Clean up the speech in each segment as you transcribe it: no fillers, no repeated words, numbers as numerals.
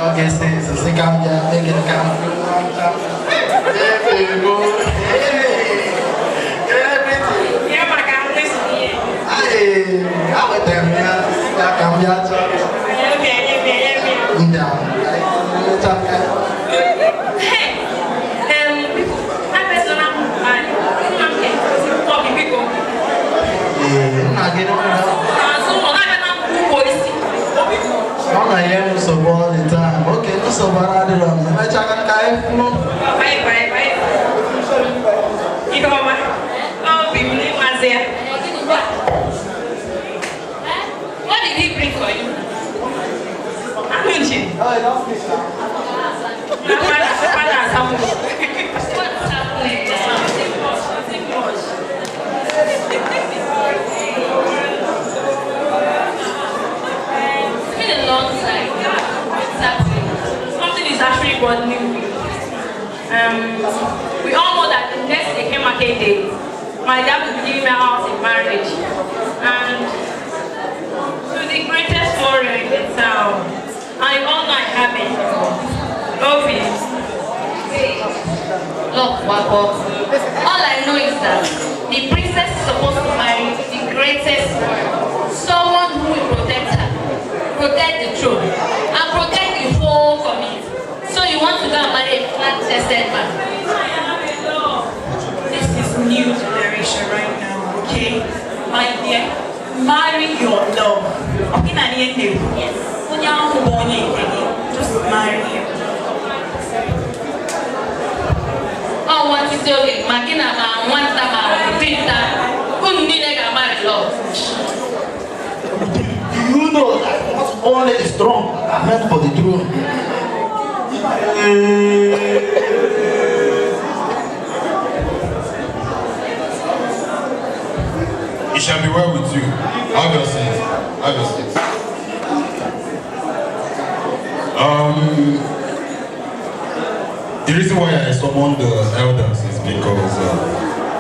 Okay, c'est comme bien, avec le camp. Ah ouais, t'aimes bien, la cambiate. On a hier nous sommes all the time. Ok, nous sommes à la drum. Mais tu as un cahier pour nous? What did he bring for you? Something is actually bothering me. We all know that the next Eke Market Day, my dad will be giving me a house in marriage. And to the greatest warrior in the town, I all know I have it. Obvious. Look, Wako, all I know is that the princess is supposed to marry the greatest warrior. Someone who will protect her, protect the throne, and protect the whole community. So you want to go and marry a flat-chested man? This is new generation right now, okay? My dear, marry your love. Okay, yes. Just marry him. Oh, what is okay? Makina ma, one time, Peter, who need to marry love? Do you know that not only the strong are meant for the throne? It shall be well with you. Have your seat. Have your seat. The reason why I summoned the elders is because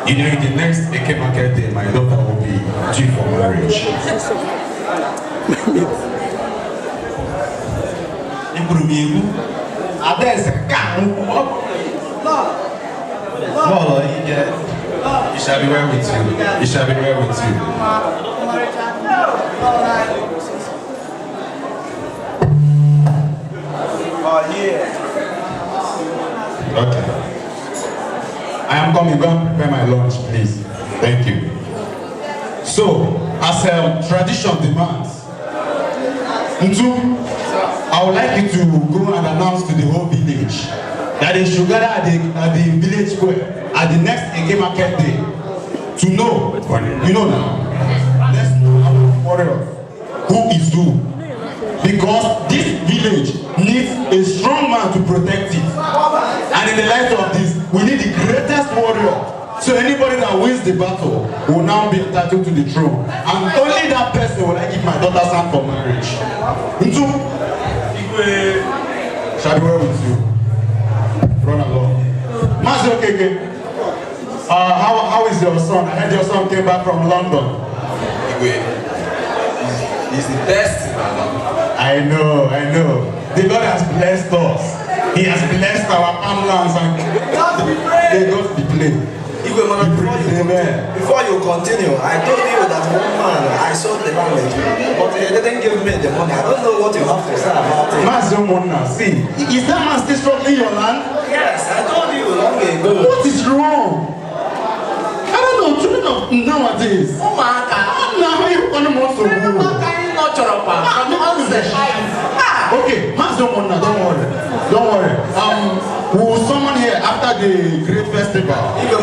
in the next Eke Market Day, my daughter will be due for marriage. It shall be well with you. It shall be well with you. Okay. I am coming. Go and prepare my lunch, please. Thank you. So, as tradition demands, Ntu, I would like you to go and announce to the whole village that they should gather at the village square at the next Eke Market Day to know, you know now, let's know our warrior who is who. Because this village needs a strong man to protect it. And in the light of this, we need the greatest warrior. So anybody that wins the battle will now be entitled to the throne. And only that person will I give my daughter's hand for marriage. Ntu, shall be well with you. Run along. Master Keke, how is your son? I heard your son came back from London. He's the best in my life. I know. The Lord has blessed us. He has blessed our farmlands and they got the play. Before you continue, I told you that one man, I sold the land with you, but he didn't give me the money. I don't know what you have to say about it. Master Mona, see, is that man still struggling your land? Yes, I told you long ago. What is wrong? I don't know, children of nowadays. Oh my God. Now you want to move to Okay, Master Mona, don't worry. We'll summon here after the great festival. Udo.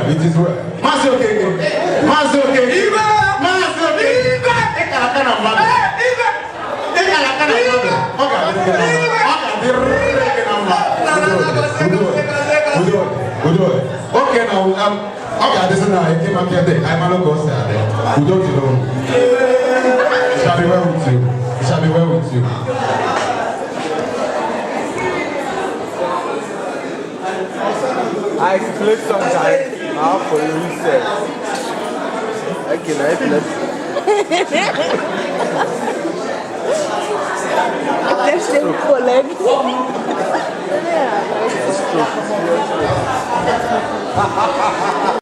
It is well. Master okay. Okay, now okay, this is now I came up here. I'm not going to say we don't know. It shall be well with you. It shall be well with you. I click sometimes. I'll for you. Okay, let's Let's say collect. Yeah.